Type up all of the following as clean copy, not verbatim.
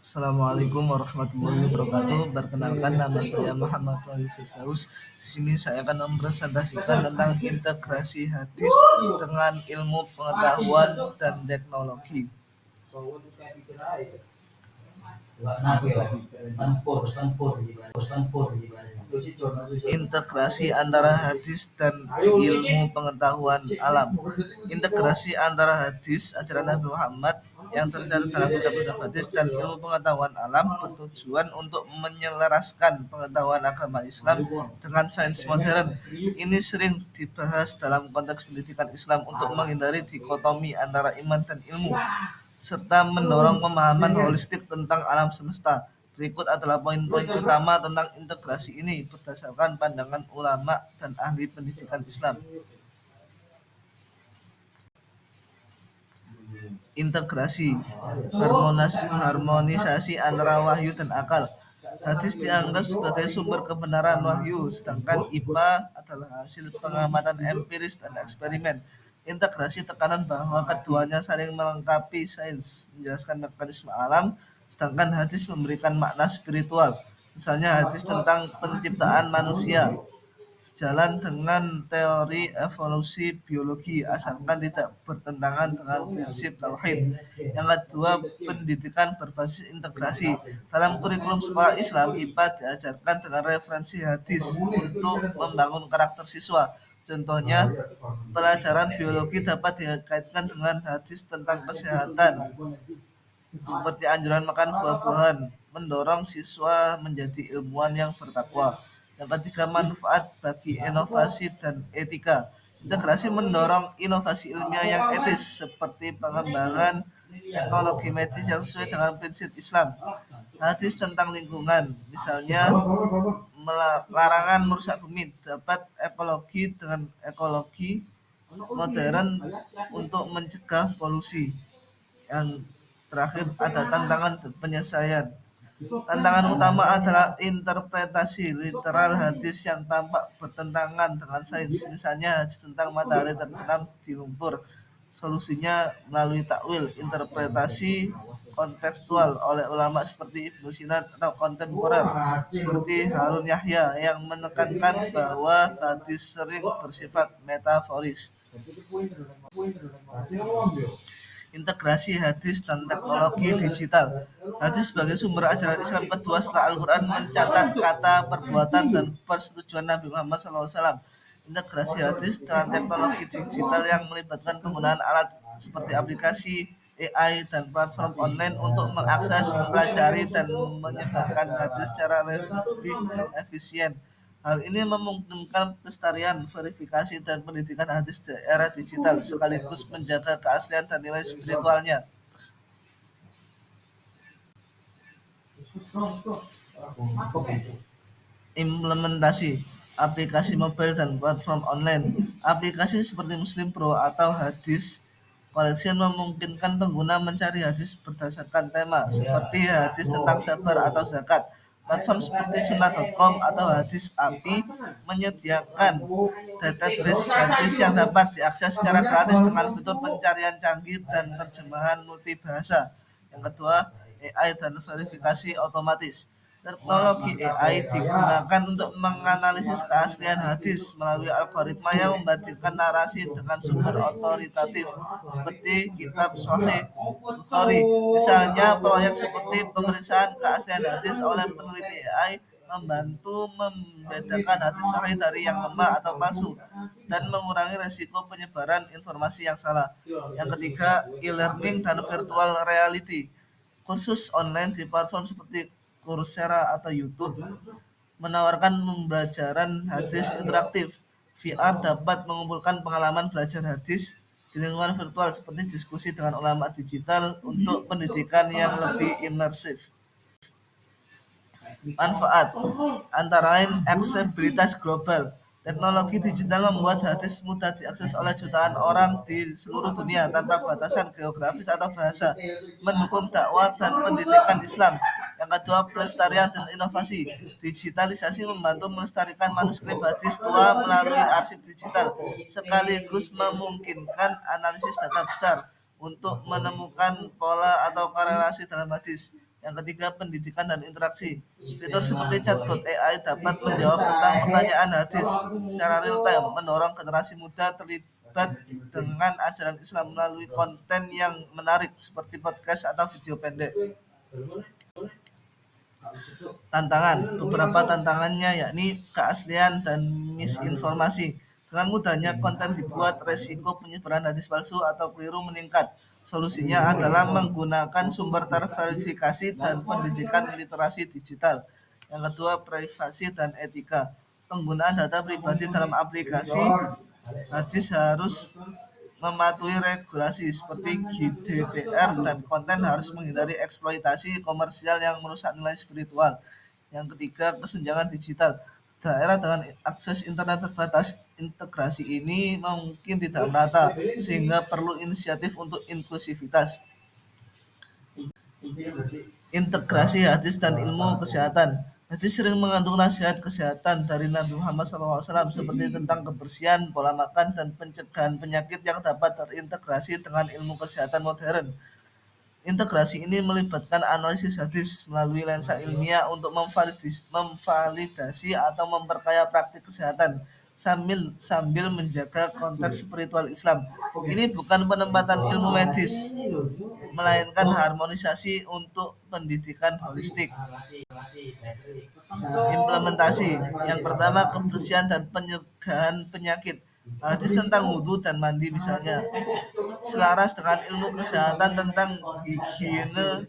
Assalamualaikum warahmatullahi wabarakatuh. Perkenalkan, nama saya Muhammad Wahyu Firdaus. Di sini saya akan mempresentasikan tentang integrasi hadis dengan ilmu pengetahuan dan teknologi. Integrasi antara hadis dan ilmu pengetahuan alam. Integrasi antara hadis ajaran Nabi Muhammad yang tercatat dalam kitab-kitab hadis dan ilmu pengetahuan alam bertujuan untuk menyelaraskan pengetahuan agama Islam dengan sains modern. Ini sering dibahas dalam konteks pendidikan Islam untuk menghindari dikotomi antara iman dan ilmu, serta mendorong pemahaman holistik tentang alam semesta. Berikut adalah poin-poin utama tentang integrasi ini berdasarkan pandangan ulama dan ahli pendidikan Islam. Integrasi, harmonisasi antara wahyu dan akal. Hadis dianggap sebagai sumber kebenaran wahyu, sedangkan IPA adalah hasil pengamatan empiris dan eksperimen. Integrasi tekanan bahwa keduanya saling melengkapi. Sains menjelaskan mekanisme alam, sedangkan hadis memberikan makna spiritual. Misalnya hadis tentang penciptaan manusia sejalan dengan teori evolusi biologi asalkan tidak bertentangan dengan prinsip tauhid. Yang kedua, pendidikan berbasis integrasi. Dalam kurikulum sekolah Islam, IPA diajarkan dengan referensi hadis untuk membangun karakter siswa. Contohnya, pelajaran biologi dapat dikaitkan dengan hadis tentang kesehatan, seperti anjuran makan buah-buahan, mendorong siswa menjadi ilmuwan yang bertakwa. Yang ketiga, manfaat bagi inovasi dan etika. Integrasi mendorong inovasi ilmiah yang etis, seperti pengembangan teknologi medis yang sesuai dengan prinsip Islam. Hadis tentang lingkungan, misalnya larangan merusak bumi, dapat ekologi dengan ekologi modern untuk mencegah polusi. Yang terakhir ada tantangan dan penyelesaian. Tantangan utama adalah interpretasi literal hadis yang tampak bertentangan dengan sains. Misalnya hadis tentang matahari terbenam di lumpur. Solusinya melalui takwil, interpretasi kontekstual oleh ulama seperti Ibnu Sina atau kontemporer seperti Harun Yahya yang menekankan bahwa hadis sering bersifat metaforis. Integrasi hadis dan teknologi digital. Hadis sebagai sumber ajaran Islam kedua setelah Al-Quran mencatat kata, perbuatan, dan persetujuan Nabi Muhammad SAW. Integrasi hadis dengan teknologi digital yang melibatkan penggunaan alat seperti aplikasi, AI, dan platform online untuk mengakses, mempelajari, dan menyebarkan hadis secara lebih efisien. Hal ini memungkinkan pelestarian, verifikasi, dan pendidikan hadis di era digital, sekaligus menjaga keaslian dan nilai spiritualnya. Implementasi aplikasi mobile dan platform online. Aplikasi seperti Muslim Pro atau Hadis Collection memungkinkan pengguna mencari hadis berdasarkan tema, seperti hadis tentang sabar atau zakat. Platform seperti sunnah.com atau hadis API menyediakan database hadis yang dapat diakses secara gratis dengan fitur pencarian canggih dan terjemahan multibahasa. Yang kedua, AI dan verifikasi otomatis. Teknologi AI digunakan untuk menganalisis keaslian hadis melalui algoritma yang membandingkan narasi dengan sumber otoritatif seperti kitab Sahih Bukhari. Misalnya, proyek seperti pemeriksaan keaslian hadis oleh peneliti AI membantu membedakan hadis sahih dari yang lemah atau palsu dan mengurangi resiko penyebaran informasi yang salah. Yang ketiga, e-learning dan virtual reality. Kursus online di platform seperti Coursera atau YouTube menawarkan pembelajaran hadis interaktif. VR dapat mengumpulkan pengalaman belajar hadis di lingkungan virtual seperti diskusi dengan ulama digital untuk pendidikan yang lebih imersif. Manfaat antara lain aksesibilitas global. Teknologi digital membuat hadis mudah diakses oleh jutaan orang di seluruh dunia tanpa batasan geografis atau bahasa, mendukung dakwah dan pendidikan Islam. Yang kedua, pelestarian dan inovasi. Digitalisasi membantu melestarikan manuskrip hadis tua melalui arsip digital, sekaligus memungkinkan analisis data besar untuk menemukan pola atau korelasi dalam hadis. Yang ketiga, pendidikan dan interaksi. Fitur seperti chatbot AI dapat menjawab tentang pertanyaan hadis secara real time, mendorong generasi muda terlibat dengan ajaran Islam melalui konten yang menarik seperti podcast atau video pendek. Tantangan, beberapa tantangannya yakni keaslian dan misinformasi. Dengan mudahnya konten dibuat, resiko penyebaran hadis palsu atau keliru meningkat. Solusinya adalah menggunakan sumber terverifikasi dan pendidikan literasi digital. Yang kedua, privasi dan etika. Penggunaan data pribadi dalam aplikasi hadis harus mematuhi regulasi seperti GDPR, dan konten harus menghindari eksploitasi komersial yang merusak nilai spiritual. Yang ketiga, kesenjangan digital. Daerah dengan akses internet terbatas, integrasi ini mungkin tidak merata, sehingga perlu inisiatif untuk inklusivitas. Integrasi hadis dan ilmu kesehatan. Hadis sering mengandung nasihat kesehatan dari Nabi Muhammad SAW seperti tentang kebersihan, pola makan, dan pencegahan penyakit yang dapat terintegrasi dengan ilmu kesehatan modern. Integrasi ini melibatkan analisis hadis melalui lensa ilmiah untuk memvalidasi atau memperkaya praktik kesehatan sambil menjaga konteks spiritual Islam. Ini bukan penempatan ilmu medis, melainkan harmonisasi untuk pendidikan holistik. Implementasi. Yang pertama, kebersihan dan pencegahan penyakit. Hadis tentang wudhu dan mandi misalnya selaras dengan ilmu kesehatan tentang higiene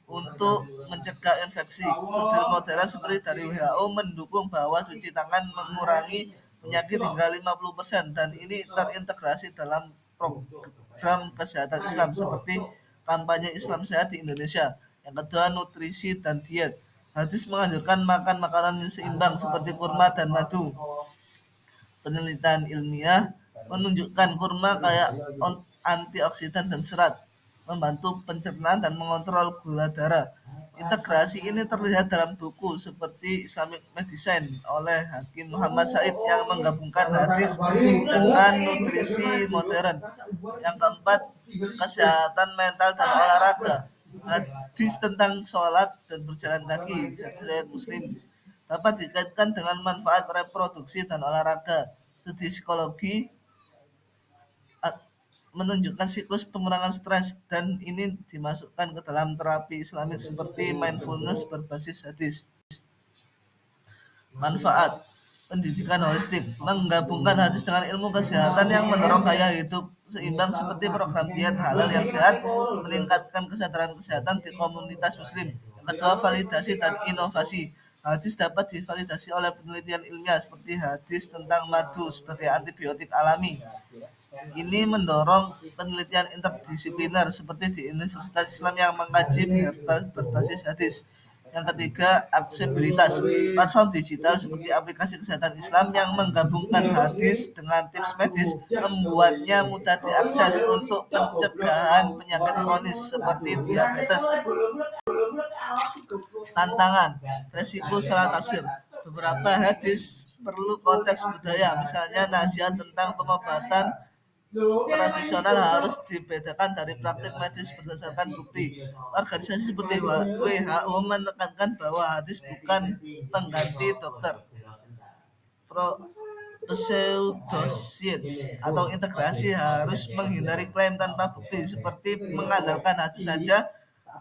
untuk mencegah infeksi. Studi modern seperti dari WHO mendukung bahwa cuci tangan mengurangi penyakit hingga 50%, dan ini terintegrasi dalam program kesehatan Islam seperti kampanye Islam Sehat di Indonesia. Yang kedua, nutrisi dan diet. Hadis menganjurkan makan makanan yang seimbang seperti kurma dan madu. Penelitian ilmiah menunjukkan kurma kaya antioksidan dan serat, membantu pencernaan dan mengontrol gula darah. Integrasi ini terlihat dalam buku seperti Islamic Medicine oleh Hakim Muhammad Said yang menggabungkan hadis dengan nutrisi modern. Yang keempat, kesehatan mental dan olahraga. Hadis tentang sholat dan berjalan kaki, hadis riwayat Muslim, dapat dikaitkan dengan manfaat reproduksi dan olahraga. Studi psikologi menunjukkan siklus pengurangan stres, dan ini dimasukkan ke dalam terapi Islamik seperti mindfulness berbasis hadis. Manfaat pendidikan holistik menggabungkan hadis dengan ilmu kesehatan yang mendorong gaya hidup seimbang seperti program diet halal yang sehat, meningkatkan kesadaran kesehatan di komunitas muslim. Yang kedua, validasi dan inovasi. Hadis dapat divalidasi oleh penelitian ilmiah seperti hadis tentang madu sebagai antibiotik alami. Ini mendorong penelitian interdisipliner seperti di Universitas Islam yang mengkaji herbal berbasis hadis. Yang ketiga, aksesibilitas. Platform digital seperti aplikasi kesehatan Islam yang menggabungkan hadis dengan tips medis membuatnya mudah diakses untuk pencegahan penyakit kronis seperti diabetes. Tantangan, resiko salah tafsir. Beberapa hadis perlu konteks budaya, misalnya nasihat tentang pengobatan tradisional harus dibedakan dari praktik medis berdasarkan bukti. Organisasi seperti WHO menekankan bahwa hadis bukan pengganti dokter. Pseudoscience atau integrasi harus menghindari klaim tanpa bukti seperti mengandalkan hadis saja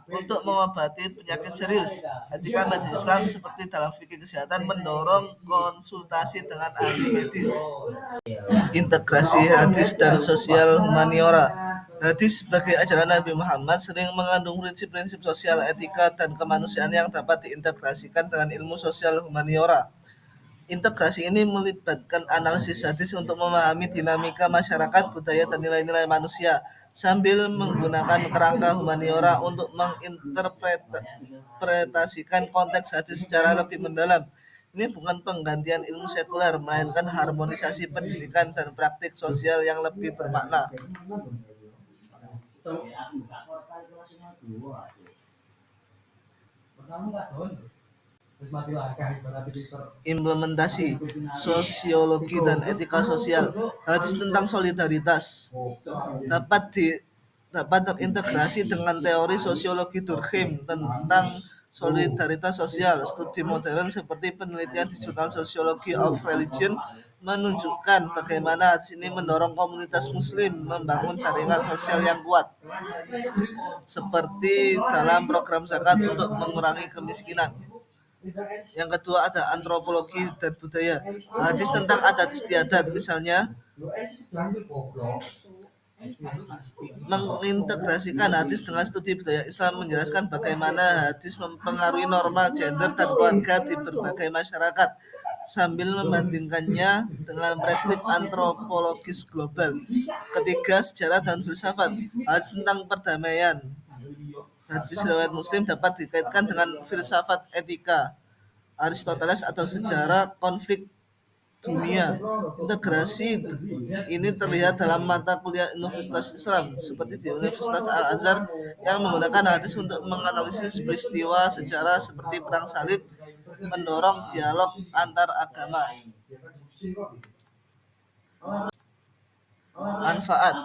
untuk mengobati penyakit serius. Etika medis Islam seperti dalam fikih kesehatan mendorong konsultasi dengan ahli medis. Integrasi hadis dan sosial humaniora. Hadis sebagai ajaran Nabi Muhammad sering mengandung prinsip-prinsip sosial, etika, dan kemanusiaan yang dapat diintegrasikan dengan ilmu sosial humaniora. Integrasi ini melibatkan analisis hadis untuk memahami dinamika masyarakat, budaya, dan nilai-nilai manusia, sambil menggunakan kerangka humaniora untuk menginterpretasikan konteks hadis secara lebih mendalam. Ini bukan penggantian ilmu sekuler, melainkan harmonisasi pendidikan dan praktik sosial yang lebih bermakna. Implementasi sosiologi dan etika sosial. Hadis tentang solidaritas dapat dapat terintegrasi dengan teori sosiologi Durkheim tentang solidaritas sosial. Studi modern seperti penelitian di jurnal Sociology of Religion menunjukkan bagaimana hadis ini mendorong komunitas muslim membangun jaringan sosial yang kuat, seperti dalam program zakat untuk mengurangi kemiskinan. Yang kedua ada antropologi dan budaya. Hadis tentang adat istiadat misalnya mengintegrasikan hadis dengan studi budaya Islam, menjelaskan bagaimana hadis mempengaruhi norma gender dan keluarga di berbagai masyarakat sambil membandingkannya dengan praktik antropologis global. Ketiga, sejarah dan filsafat. Hadis tentang perdamaian. Hadis riwayat Muslim dapat dikaitkan dengan filsafat etika Aristoteles atau sejarah konflik dunia. Integrasi ini terlihat dalam mata kuliah Universitas Islam seperti di Universitas Al-Azhar yang menggunakan hadis untuk menganalisis peristiwa sejarah seperti perang salib, mendorong dialog antar agama. Manfaat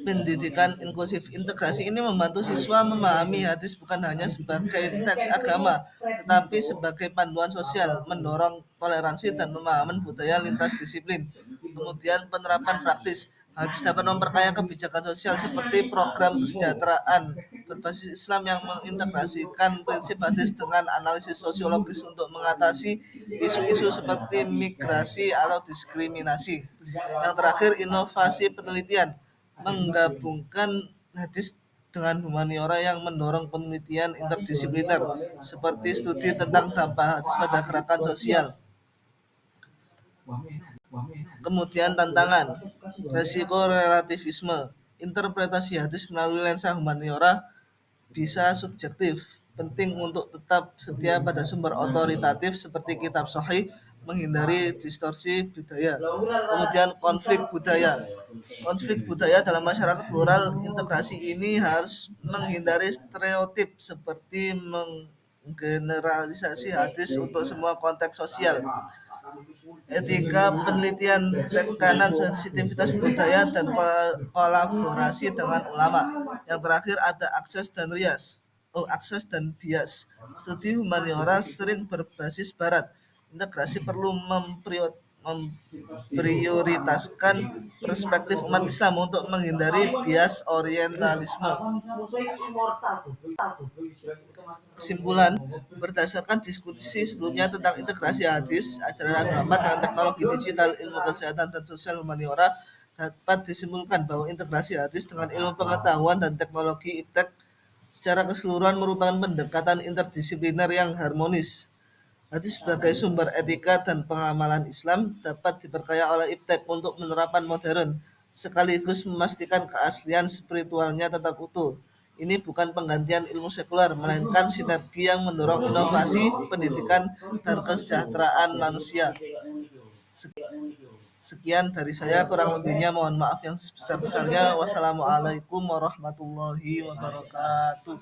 pendidikan inklusif. Integrasi ini membantu siswa memahami hadis bukan hanya sebagai teks agama, tetapi sebagai panduan sosial, mendorong toleransi dan pemahaman budaya lintas disiplin. Kemudian penerapan praktis. Hadis dapat memperkaya kebijakan sosial seperti program kesejahteraan berbasis Islam yang mengintegrasikan prinsip hadis dengan analisis sosiologis untuk mengatasi isu-isu seperti migrasi atau diskriminasi. Yang terakhir, inovasi penelitian menggabungkan hadis dengan humaniora yang mendorong penelitian interdisipliner seperti studi tentang dampak hadis pada gerakan sosial. Kemudian tantangan, resiko relativisme. Interpretasi hadis melalui lensa humaniora bisa subjektif. Penting untuk tetap setia pada sumber otoritatif seperti kitab sahih, menghindari distorsi budaya. Kemudian konflik budaya. Konflik budaya dalam masyarakat plural, integrasi ini harus menghindari stereotip seperti menggeneralisasi hadis untuk semua konteks sosial. Etika penelitian, tekanan sensitivitas budaya dan kolaborasi dengan ulama. Yang terakhir ada akses dan bias. Studi humaniora sering berbasis barat. Integrasi perlu memprioritaskan perspektif umat Islam untuk menghindari bias orientalisme. Kesimpulan, berdasarkan diskusi sebelumnya tentang integrasi hadis, ajaran agama dengan teknologi digital, ilmu kesehatan, dan sosial humaniora, dapat disimpulkan bahwa integrasi hadis dengan ilmu pengetahuan dan teknologi iptek secara keseluruhan merupakan pendekatan interdisipliner yang harmonis. Hadis sebagai sumber etika dan pengamalan Islam dapat diperkaya oleh iptek untuk penerapan modern, sekaligus memastikan keaslian spiritualnya tetap utuh. Ini bukan penggantian ilmu sekuler, melainkan sinergi yang mendorong inovasi, pendidikan, dan kesejahteraan manusia. Sekian dari saya, kurang lebihnya mohon maaf yang sebesar-besarnya. Wassalamualaikum warahmatullahi wabarakatuh.